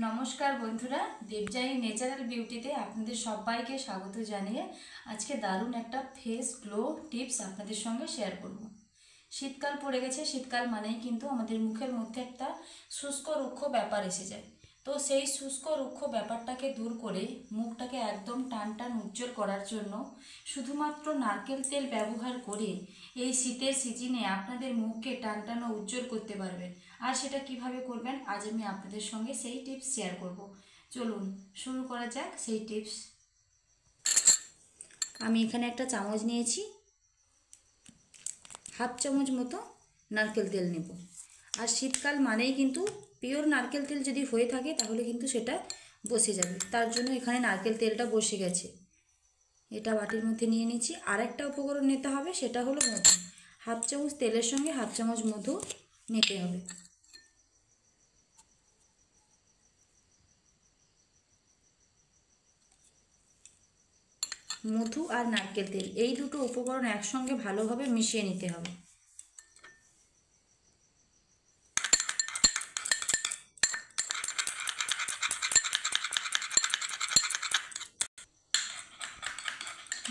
নমস্কার বন্ধুরা, দেবযানী ন্যাচারাল বিউটিতে আপনাদের সবাইকে স্বাগত জানিয়ে আজকে দারুণ একটা ফেস গ্লো টিপস আপনাদের সঙ্গে শেয়ার করব। শীতকাল পড়ে গেছে, শীতকাল মানেই কিন্তু আমাদের মুখের মধ্যে একটা শুষ্ক রুক্ষ ব্যাপার এসে যায়। তো সেই শুষ্ক রুক্ষ ব্যাপারটাকে দূর করে মুখটাকে একদম টান টান উজ্জ্বল করার জন্য শুধুমাত্র নারকেল তেল ব্যবহার করে এই শীতের সিজনে আপনাদের মুখকে টান টান ও উজ্জ্বল করতে পারবেন। আর সেটা কিভাবে করবেন আজ আমি আপনাদের সঙ্গে সেই টিপস শেয়ার করব। চলুন শুরু করা যাক সেই টিপস। আমি এখানে একটা চামচ নিয়েছি, হাফ চামচ মতো নারকেল তেল নেব। আর শীতকাল মানেই কিন্তু পিওর নারকেল তেল যদি হয়ে থাকে তাহলে কিন্তু সেটা বসে যাবে, তার জন্য এখানে নারকেল তেলটা বসে গেছে। এটা বাটির মধ্যে নিয়ে নিচ্ছি। আর একটা উপকরণ নিতে হবে, সেটা হলো মধু। হাফ চামচ তেলের সঙ্গে হাফ চামচ মধু নিতে হবে। মধু আর নারকেল তেল এই দুটো উপকরণ একসঙ্গে ভালোভাবে মিশিয়ে নিতে হবে।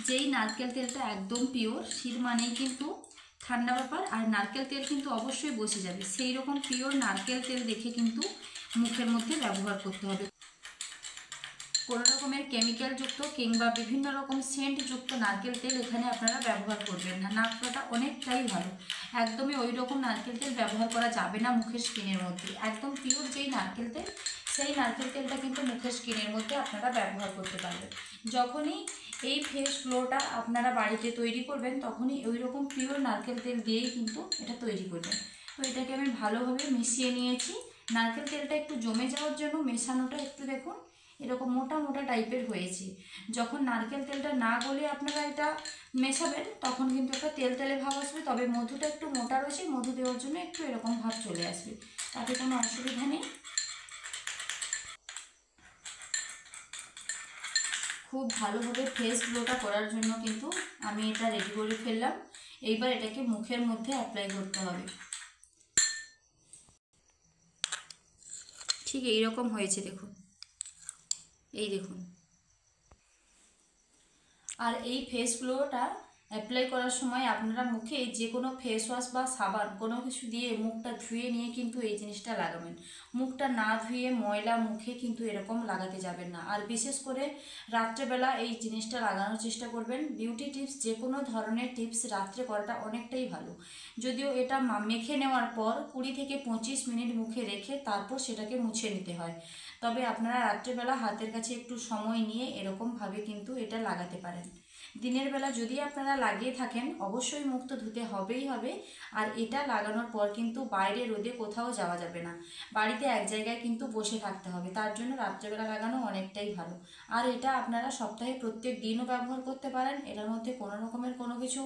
যেই নারকেল তেলটা একদম পিওর, শীত মানেই কিন্তু ঠান্ডা ব্যাপার, আর নারকেল তেল কিন্তু অবশ্যই বসে যাবে, সেই রকম পিওর নারকেল তেল দেখে কিন্তু মুখের মধ্যে ব্যবহার করতে হবে। কোনো রকমের কেমিক্যালযুক্ত কিংবা বিভিন্ন রকম সেন্টযুক্ত নারকেল তেল এখানে আপনারা ব্যবহার করবেন না। নারকেলটা অনেকটাই ভালো, একদমই ওই রকম নারকেল তেল ব্যবহার করা যাবে না মুখের স্কিনের মধ্যে। একদম পিওর যেই নারকেল তেল, সেই নারকেল তেলটা কিন্তু মুখের স্কিনের মধ্যে আপনারা ব্যবহার করতে পারবেন। যখনই এই ফেস গ্লোটা আপনারা বাড়িতে তৈরি করবেন তখনই ওই রকম পিওর নারকেল তেল দিয়েই কিন্তু এটা তৈরি করবেন। তো এটাকে আমি ভালোভাবে মিশিয়ে নিয়েছি। নারকেল তেলটা একটু জমে যাওয়ার জন্য মেশানোটা একটু দেখুন এরকম মোটা মোটা টাইপের হয়েছে। যখন নারকেল তেলটা না গলে আপনারা এটা মেশাবেন তখন কিন্তু একটা তেল তেলে ভাব আসবে, তবে মধুটা একটু মোটা রয়েছে, মধু দেওয়ার জন্য একটু এরকম ভাব চলে আসবে, তাতে কোনো অসুবিধা নেই। খুব ভালোভাবে ফেস গ্লোটা করার জন্য কিন্তু আমি এটা রেডি করে ফেললাম। এইবার এটাকে মুখের মধ্যে অ্যাপ্লাই করতে হবে। ঠিক এইরকম হয়েছে দেখুন, এই দেখুন। আর এই ফেস গ্লোটা অ্যাপ্লাই করার সময় আপনারা মুখে যে কোনো ফেস ওয়াশ বা সাবান কোনো কিছু দিয়ে মুখটা ধুয়ে নিয়ে কিন্তু এই জিনিসটা লাগাবেন। মুখটা না ধুয়ে ময়লা মুখে কিন্তু এরকম লাগাতে যাবেন না। আর বিশেষ করে রাত্রেবেলা এই জিনিসটা লাগানোর চেষ্টা করবেন। বিউটি টিপস যে কোনো ধরনের টিপস রাত্রে করাটা অনেকটাই ভালো। যদিও এটা মেখে নেওয়ার পর 20 থেকে 25 মিনিট মুখে রেখে তারপর সেটাকে মুছে নিতে হয়, তবে আপনারা রাত্রেবেলা হাতের কাছে একটু সময় নিয়ে এরকমভাবে কিন্তু এটা লাগাতে পারেন। দিনের বেলা যদি আপনারা লাগিয়ে থাকেন অবশ্যই মুখ তো ধুতে হবেই হবে। আর এটা লাগানোর পর কিন্তু বাইরে রোদে কোথাও যাওয়া যাবে না, বাড়িতে এক জায়গায় কিন্তু বসে থাকতে হবে, তার জন্য রাত্রেবেলা লাগানো অনেকটাই ভালো। আর এটা আপনারা সপ্তাহে প্রত্যেক দিনও ব্যবহার করতে পারেন। এটার মধ্যে কোনো রকমের কোনো কিছু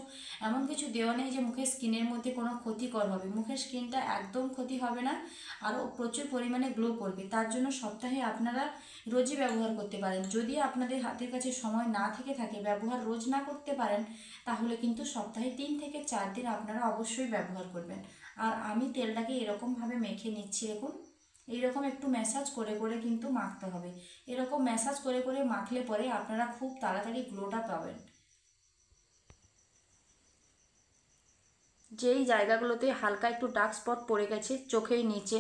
এমন কিছু দেওয়া নেই যে মুখের স্কিনের মধ্যে কোনো ক্ষতিকর হবে। মুখের স্কিনটা একদম ক্ষতি হবে না, আরও প্রচুর পরিমাণে গ্লো করবে। তার জন্য সপ্তাহে আপনারা রোজই ব্যবহার করতে পারেন। যদি আপনাদের হাতের কাছে সময় না থেকে থাকে, ব্যবহার রোজ না করতে পারেন, তাহলে কিন্তু সপ্তাহে 3 থেকে 4 দিন আপনারা অবশ্যই ব্যবহার করবেন। আর আমি তেলটাকে এরকমভাবে মেখে নিচ্ছি দেখুন, এইরকম একটু ম্যাসাজ করে করে কিন্তু মাখতে হবে। এরকম ম্যাসাজ করে করে মাখলে পরে আপনারা খুব তাড়াতাড়ি গ্লোটা পাবেন। যেই জায়গাগুলোতে হালকা একটু ডার্ক স্পট পড়ে গেছে চোখের নিচে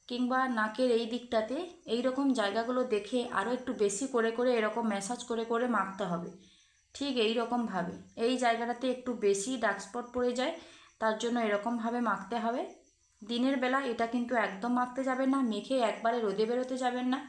কিংবা নাকের এই দিকটাতে, এই রকম জায়গাগুলো দেখে আরও একটু বেশি করে করে এরকম ম্যাসাজ করে করে মাখতে হবে। ঠিক এই রকমভাবে এই জায়গাটাতে একটু বেশি ডার্ক স্পট পড়ে যায়, তার জন্য এরকমভাবে মাখতে হবে। দিনের বেলা এটা কিন্তু একদম মাখতে যাবেন না, মেখে একবারে রোদে বেরোতে যাবেন না।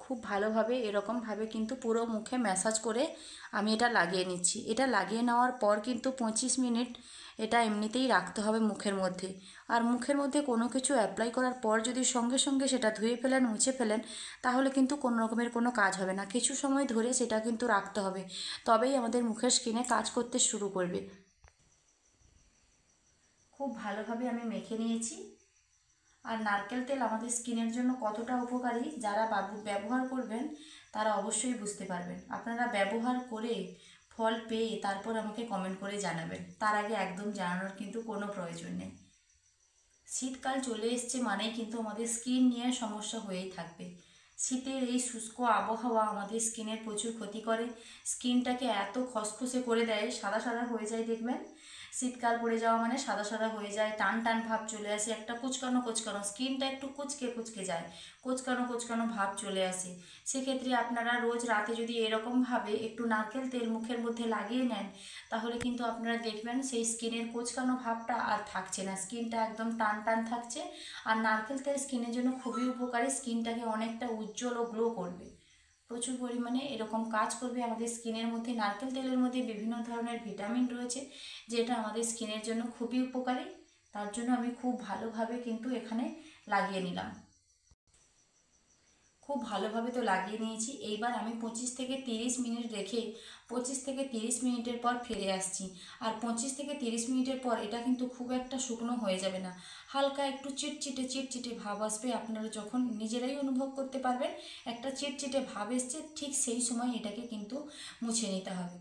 খুব ভালোভাবে এরকমভাবে কিন্তু পুরো মুখে ম্যাসাজ করে আমি এটা লাগিয়ে নিচ্ছি। এটা লাগিয়ে নেওয়ার পর কিন্তু 25 মিনিট এটা এমনিতেই রাখতে হবে মুখের মধ্যে। আর মুখের মধ্যে কোনো কিছু অ্যাপ্লাই করার পর যদি সঙ্গে সঙ্গে সেটা ধুয়ে ফেলেন, মুছে ফেলেন, তাহলে কিন্তু কোনো রকমের কোনো কাজ হবে না। কিছু সময় ধরে সেটা কিন্তু রাখতে হবে, তবেই আমাদের মুখের স্কিনে কাজ করতে শুরু করবে। খুব ভালোভাবে আমি মেখে নিয়েছি। আর নারকেল তেল আমাদের স্কিনের জন্য কতটা উপকারী যারা ব্যবহার করবেন তারা অবশ্যই বুঝতে পারবেন। আপনারা ব্যবহার করে ফল পেয়ে তারপর আমাকে কমেন্ট করে জানাবেন, তার আগে একদম জানানোর কিন্তু কোনো প্রয়োজন নেই। শীতকাল চলে এসছে মানেই কিন্তু আমাদের স্কিন নিয়ে সমস্যা হয়েই থাকবে। শীতের এই শুষ্ক আবহাওয়া আমাদের স্কিনের প্রচুর ক্ষতি করে, স্কিনটাকে এত খসখসে করে দেয়, সাদা সাদা হয়ে যায় দেখবেন। শীতকাল পড়ে যাওয়া মানে সাদা সাদা হয়ে যায়, টান টান ভাব চলে আসে, একটা কুচকানো কুচকানো স্কিনটা একটু কুচকে কুচকে যায়, কোচকানো কোচকানো ভাব চলে আসে। সেক্ষেত্রে আপনারা রোজ রাতে যদি এরকমভাবে একটু নারকেল তেল মুখের মধ্যে লাগিয়ে নেন, তাহলে কিন্তু আপনারা দেখবেন সেই স্কিনের কোচকানো ভাবটা আর থাকছে না, স্কিনটা একদম টান টান থাকছে। আর নারকেল তেল স্কিনের জন্য খুবই উপকারী, স্কিনটাকে অনেকটা উজ্জ্বল ও গ্লো করবে, প্রচুর পরিমাণে এরকম কাজ করবে আমাদের স্কিনের মধ্যে। নারকেল তেলের মধ্যে বিভিন্ন ধরনের ভিটামিন রয়েছে যেটা আমাদের স্কিনের জন্য খুবই উপকারী। তার জন্য আমি খুব ভালোভাবে কিন্তু এখানে লাগিয়ে নিলাম, খুব ভালোভাবে তো লাগিয়ে নিয়েছি। এইবার আমি 25 থেকে 30 মিনিট রেখে 25 থেকে 30 মিনিটের পর ফিরে আসছি। আর 25 থেকে 30 মিনিটের পর এটা কিন্তু খুব একটা শুকনো হয়ে যাবে না, হালকা একটু চিটচিটে চিটচিটে ভাব আসবে। আপনারা যখন নিজেরাই অনুভব করতে পারবেন একটা চিটচিটে ভাব এসছে, ঠিক সেই সময় এটাকে কিন্তু মুছে নিতে হবে।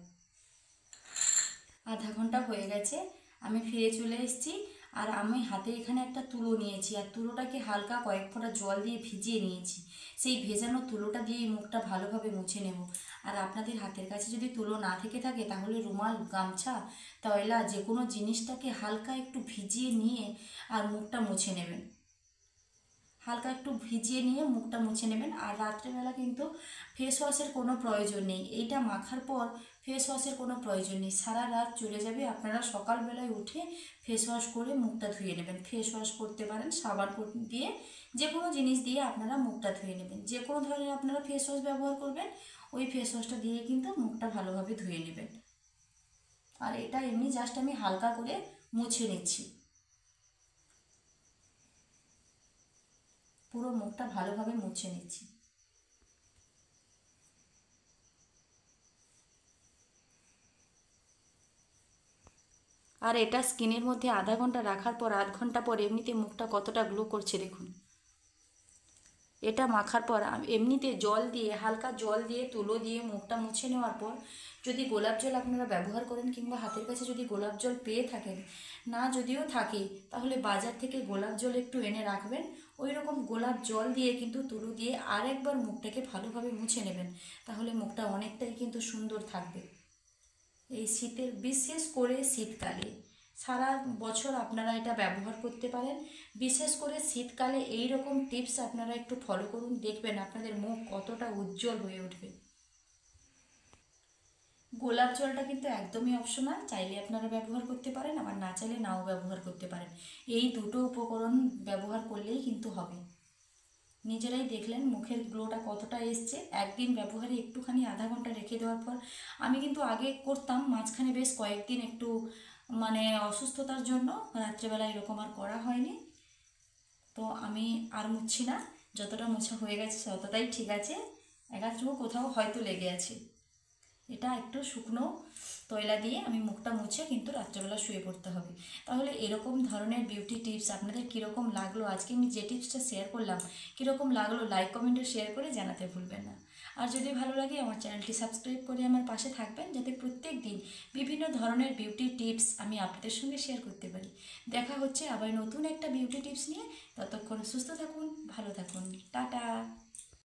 আধা ঘন্টা হয়ে গেছে, আমি ফিরে চলে এসেছি। আর আমি হাতে এখানে একটা তুলো নিয়েছি, আর তুলোটাকে হালকা কয়েক ফোঁটা জল দিয়ে ভিজিয়ে নিয়েছি। সেই ভেজানো তুলোটা দিয়ে মুখটা ভালোভাবে মুছে নেব। আর আপনাদের হাতের কাছে যদি তুলো না থেকে থাকে তাহলে রুমাল, গামছা, তয়লা যে কোনো জিনিসটাকে হালকা একটু ভিজিয়ে নিয়ে আর মুখটা মুছে নেবেন, হালকা একটু ভিজিয়ে নিয়ে মুখটা মুছে নেবেন। আর রাত্রেবেলা কিন্তু ফেস ওয়াশের কোনো প্রয়োজন নেই, এইটা মাখার পর ফেস ওয়াশের কোনো প্রয়োজন নেই, সারা রাত চলে যাবে। আপনারা সকালবেলায় উঠে ফেস ওয়াশ করে মুখটা ধুয়ে নেবেন। ফেস ওয়াশ করতে পারেন সাবান দিয়ে, যে কোনো জিনিস দিয়ে আপনারা মুখটা ধুয়ে নেবেন। যে কোনো ধরনের আপনারা ফেস ওয়াশ ব্যবহার করবেন ওই ফেস ওয়াশটা দিয়ে কিন্তু মুখটা ভালোভাবে ধুয়ে নেবেন। আর এটা এমনি জাস্ট আমি হালকা করে মুছে নিচ্ছি, পুরো মুখটা ভালোভাবে মুছে নিচ্ছি। আর এটা স্কিনের মধ্যে আধা ঘন্টা রাখার পর, আধ ঘন্টা পর এমনিতে মুখটা কতটা গ্লো করছে দেখুন। এটা মাখার পর এমনিতে জল দিয়ে, হালকা জল দিয়ে তুলো দিয়ে মুখটা মুছে নেওয়ার পর যদি গোলাপ জল আপনারা ব্যবহার করেন কিংবা হাতের কাছে যদি গোলাপ জল পেয়ে থাকেন, না যদিও থাকে তাহলে বাজার থেকে গোলাপ জল একটু এনে রাখবেন। ওই রকম গোলাপ জল দিয়ে কিন্তু তুলো দিয়ে আরেকবার মুখটাকে ভালোভাবে মুছে নেবেন, তাহলে মুখটা অনেকটাই কিন্তু সুন্দর থাকবে। এই শীতের, বিশেষ করে শীতকালে, সারা বছর আপনারা এটা ব্যবহার করতে পারেন, বিশেষ করে শীতকালে এই রকম টিপস আপনারা একটু ফলো করুন, দেখবেন আপনাদের মুখ কতটা উজ্জ্বল হয়ে উঠবে। গোলাপ জলটা কিন্তু একদমই অপশনাল, চাইলে আপনারা ব্যবহার করতে পারেন, আবার না চাইলে নাও ব্যবহার করতে পারেন। এই দুটো উপকরণ ব্যবহার করলেই কিন্তু হবে। নিজেরাই দেখলেন মুখের গ্লোটা কতটা এসছে একদিন ব্যবহারে, একটুখানি আধা ঘন্টা রেখে দেওয়ার পর। আমি কিন্তু আগে করতাম, মাঝখানে বেশ কয়েকদিন একটু মানে অসুস্থতার জন্য রাত্রেবেলা এরকম আর করা হয়নি। তো আমি আর মুছছি না, যতটা মোছা হয়ে গেছে ততটাই ঠিক আছে, একাধটুকু কোথাও হয়তো লেগে আছে। এটা একটু শুকনো তয়লা দিয়ে আমি মুখটা মুছে কিন্তু রাত্রেবেলা শুয়ে পড়তে হবে। তাহলে এরকম ধরনের বিউটি টিপস আপনাদের কীরকম লাগলো, আজকে আমি যে টিপসটা শেয়ার করলাম কীরকম লাগলো লাইক কমেন্টে শেয়ার করে জানাতে ভুলবেন না। আর যদি ভালো লাগে আমার চ্যানেলটি সাবস্ক্রাইব করে আমার পাশে থাকবেন, যাতে প্রত্যেক দিন বিভিন্ন ধরনের বিউটি টিপস আমি আপনাদের সঙ্গে শেয়ার করতে পারি। দেখা হচ্ছে আবার নতুন একটা বিউটি টিপস নিয়ে, ততক্ষণ সুস্থ থাকুন, ভালো থাকুন।